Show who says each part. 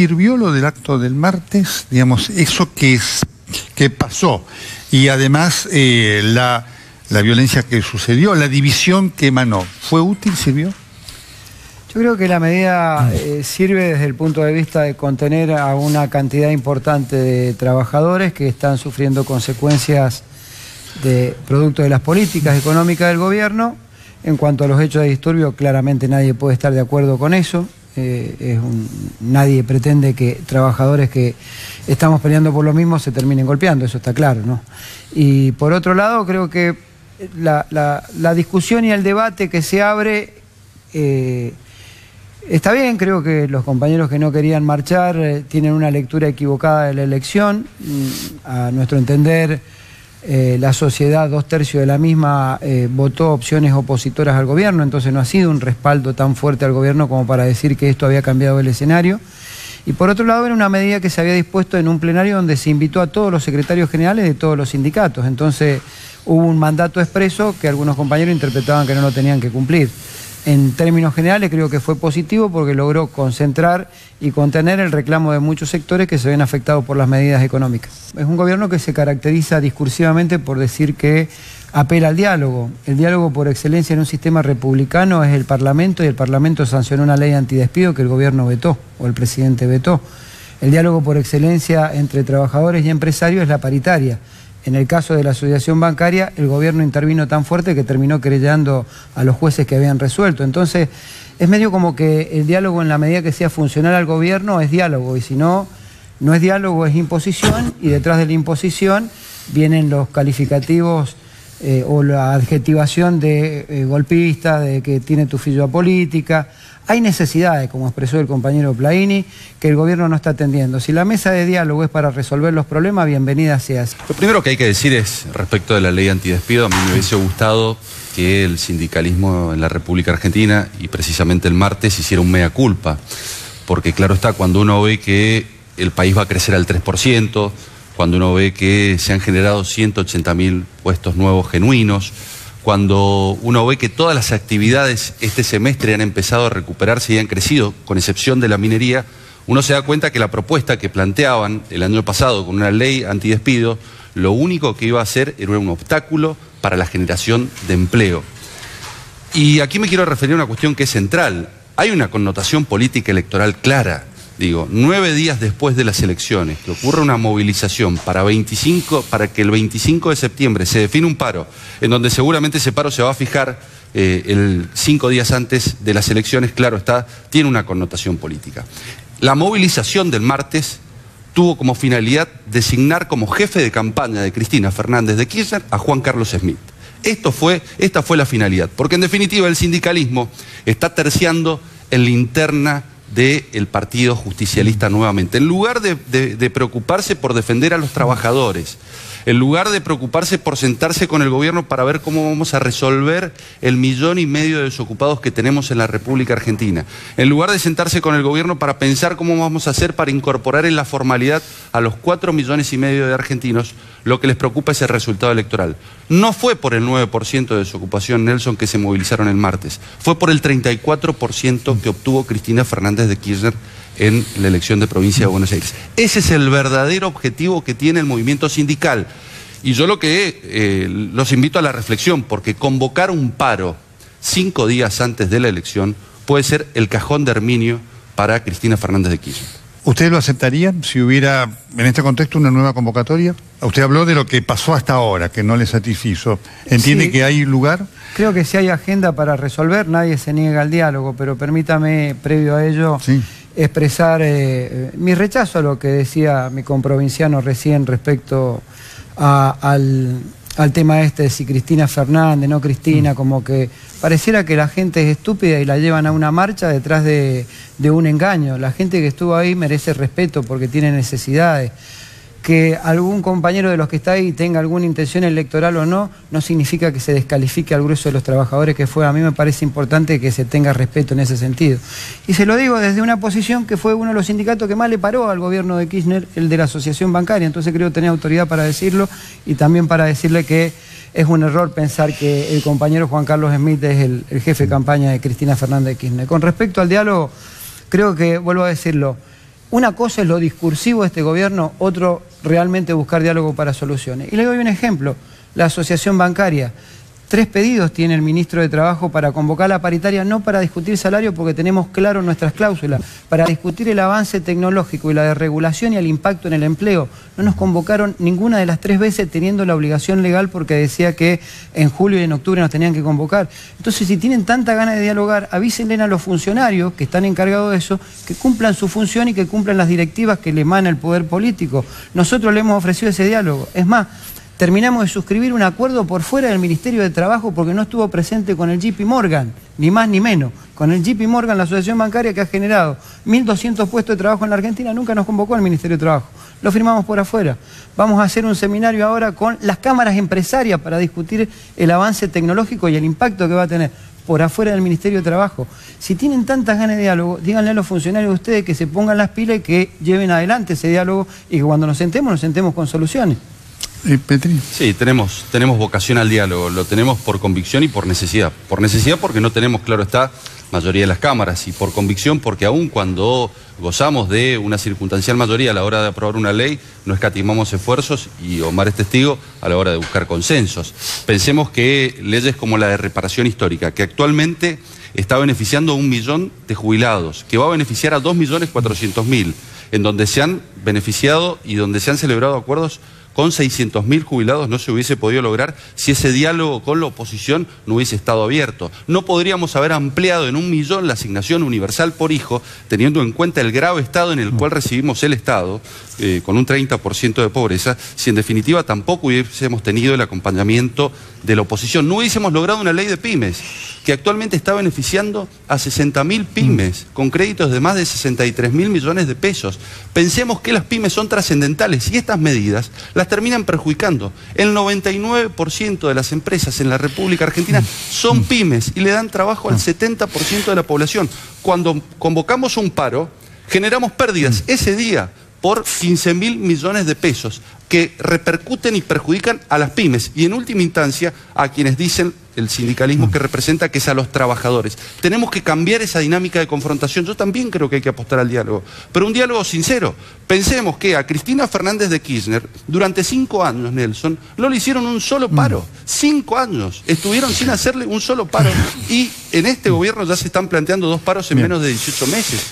Speaker 1: ¿sirvió lo del acto del martes? Digamos, eso que pasó. Y además la violencia que sucedió, la división que emanó, ¿fue útil, sirvió?
Speaker 2: Yo creo que la medida sirve desde el punto de vista de contener a una cantidad importante de trabajadores que están sufriendo consecuencias de producto de las políticas económicas del gobierno. En cuanto a los hechos de disturbio, claramente nadie puede estar de acuerdo con eso. Nadie pretende que trabajadores que estamos peleando por lo mismo se terminen golpeando, eso está claro, ¿no? Y por otro lado, creo que la discusión y el debate que se abre está bien. Creo que los compañeros que no querían marchar tienen una lectura equivocada de la elección. A nuestro entender, la sociedad, 2/3 de la misma, votó opciones opositoras al gobierno, entonces no ha sido un respaldo tan fuerte al gobierno como para decir que esto había cambiado el escenario. Y por otro lado, era una medida que se había dispuesto en un plenario donde se invitó a todos los secretarios generales de todos los sindicatos. Entonces hubo un mandato expreso que algunos compañeros interpretaban que no lo tenían que cumplir. En términos generales creo que fue positivo porque logró concentrar y contener el reclamo de muchos sectores que se ven afectados por las medidas económicas. Es un gobierno que se caracteriza discursivamente por decir que apela al diálogo. El diálogo por excelencia en un sistema republicano es el Parlamento, y el Parlamento sancionó una ley antidespido que el gobierno vetó, o el presidente vetó. El diálogo por excelencia entre trabajadores y empresarios es la paritaria. En el caso de la asociación bancaria, el gobierno intervino tan fuerte que terminó querellando a los jueces que habían resuelto. Entonces, es medio como que el diálogo, en la medida que sea funcional al gobierno, es diálogo, y si no, no es diálogo, es imposición, y detrás de la imposición vienen los calificativos o la adjetivación de golpista, de que tiene tufillo a política. Hay necesidades, como expresó el compañero Plaini, que el gobierno no está atendiendo. Si la mesa de diálogo es para resolver los problemas, bienvenida sea.
Speaker 3: Lo primero que hay que decir es, respecto de la ley antidespido, a mí me hubiese gustado que el sindicalismo en la República Argentina, y precisamente el martes, hiciera un mea culpa. Porque claro está, cuando uno ve que el país va a crecer al 3%, cuando uno ve que se han generado 180.000 puestos nuevos genuinos, cuando uno ve que todas las actividades este semestre han empezado a recuperarse y han crecido, con excepción de la minería, uno se da cuenta que la propuesta que planteaban el año pasado con una ley antidespido, lo único que iba a hacer era un obstáculo para la generación de empleo. Y aquí me quiero referir a una cuestión que es central. Hay una connotación política electoral clara. Digo, 9 días después de las elecciones, que ocurre una movilización para que el 25 de septiembre se define un paro, en donde seguramente ese paro se va a fijar 5 días antes de las elecciones, claro está, tiene una connotación política. La movilización del martes tuvo como finalidad designar como jefe de campaña de Cristina Fernández de Kirchner a Juan Carlos Smith. Esta fue la finalidad, porque en definitiva el sindicalismo está terciando en la interna del partido justicialista nuevamente. En lugar de preocuparse por defender a los trabajadores, en lugar de preocuparse por sentarse con el gobierno para ver cómo vamos a resolver el 1,5 millones de desocupados que tenemos en la República Argentina, en lugar de sentarse con el gobierno para pensar cómo vamos a hacer para incorporar en la formalidad a los 4,5 millones de argentinos, lo que les preocupa es el resultado electoral. No fue por el 9% de desocupación, Nelson, que se movilizaron el martes, fue por el 34% que obtuvo Cristina Fernández de Kirchner en la elección de provincia de Buenos Aires. Ese es el verdadero objetivo que tiene el movimiento sindical. Y yo los invito a la reflexión, porque convocar un paro 5 días antes de la elección puede ser el cajón de Herminio para Cristina Fernández de Kirchner.
Speaker 1: ¿Ustedes lo aceptarían si hubiera, en este contexto, una nueva convocatoria? Usted habló de lo que pasó hasta ahora, que no le satisfizo. ¿Entiende que hay lugar?
Speaker 2: Creo que si hay agenda para resolver, nadie se niega al diálogo, pero permítame, previo a ello, expresar mi rechazo a lo que decía mi comprovinciano recién respecto al tema de si Cristina Fernández, no Cristina, como que pareciera que la gente es estúpida y la llevan a una marcha detrás de un engaño. La gente que estuvo ahí merece respeto porque tiene necesidades. Que algún compañero de los que está ahí tenga alguna intención electoral o no, no significa que se descalifique al grueso de los trabajadores que fue. A mí me parece importante que se tenga respeto en ese sentido. Y se lo digo desde una posición que fue uno de los sindicatos que más le paró al gobierno de Kirchner, el de la asociación bancaria. Entonces creo tener autoridad para decirlo y también para decirle que es un error pensar que el compañero Juan Carlos Smith es el jefe de campaña de Cristina Fernández de Kirchner. Con respecto al diálogo, creo que, vuelvo a decirlo, Una cosa es lo discursivo de este gobierno, otro realmente buscar diálogo para soluciones. Y le doy un ejemplo, la asociación bancaria. 3 pedidos tiene el ministro de Trabajo para convocar la paritaria, no para discutir salario porque tenemos claro nuestras cláusulas, para discutir el avance tecnológico y la desregulación y el impacto en el empleo. No nos convocaron ninguna de las 3 veces teniendo la obligación legal porque decía que en julio y en octubre nos tenían que convocar. Entonces, si tienen tanta ganas de dialogar, avísenle a los funcionarios que están encargados de eso, que cumplan su función y que cumplan las directivas que le emana el poder político. Nosotros le hemos ofrecido ese diálogo. Es más, terminamos de suscribir un acuerdo por fuera del Ministerio de Trabajo porque no estuvo presente con el JP Morgan, ni más ni menos. Con el JP Morgan, la asociación bancaria que ha generado 1.200 puestos de trabajo en la Argentina, nunca nos convocó al Ministerio de Trabajo. Lo firmamos por afuera. Vamos a hacer un seminario ahora con las cámaras empresarias para discutir el avance tecnológico y el impacto que va a tener por afuera del Ministerio de Trabajo. Si tienen tantas ganas de diálogo, díganle a los funcionarios de ustedes que se pongan las pilas y que lleven adelante ese diálogo y que cuando nos sentemos con soluciones.
Speaker 1: Petri.
Speaker 3: Sí, tenemos vocación al diálogo, lo tenemos por convicción y por necesidad. Por necesidad porque no tenemos, claro está, mayoría de las cámaras, y por convicción porque aún cuando gozamos de una circunstancial mayoría a la hora de aprobar una ley, no escatimamos esfuerzos, y Omar es testigo, a la hora de buscar consensos. Pensemos que leyes como la de reparación histórica, que actualmente está beneficiando a 1 millón de jubilados, que va a beneficiar a 2.400.000, en donde se han beneficiado y donde se han celebrado acuerdos con 600.000 jubilados, no se hubiese podido lograr si ese diálogo con la oposición no hubiese estado abierto. No podríamos haber ampliado en 1 millón la asignación universal por hijo, teniendo en cuenta el grave estado en el cual recibimos el Estado, con un 30% de pobreza, si en definitiva tampoco hubiésemos tenido el acompañamiento de la oposición. No hubiésemos logrado una ley de pymes, que actualmente está beneficiando a 60.000 pymes, con créditos de más de 63.000 millones de pesos. Pensemos que las pymes son trascendentales y estas medidas las terminan perjudicando. El 99% de las empresas en la República Argentina son pymes y le dan trabajo al 70% de la población. Cuando convocamos un paro, generamos pérdidas ese día por 15.000 millones de pesos que repercuten y perjudican a las pymes y en última instancia a quienes dicen el sindicalismo que representa, que es a los trabajadores. Tenemos que cambiar esa dinámica de confrontación. Yo también creo que hay que apostar al diálogo, pero un diálogo sincero. Pensemos que a Cristina Fernández de Kirchner, durante 5 años, Nelson, no le hicieron un solo paro. 5 años. Estuvieron sin hacerle un solo paro. Y en este gobierno ya se están planteando 2 paros en menos de 18 meses.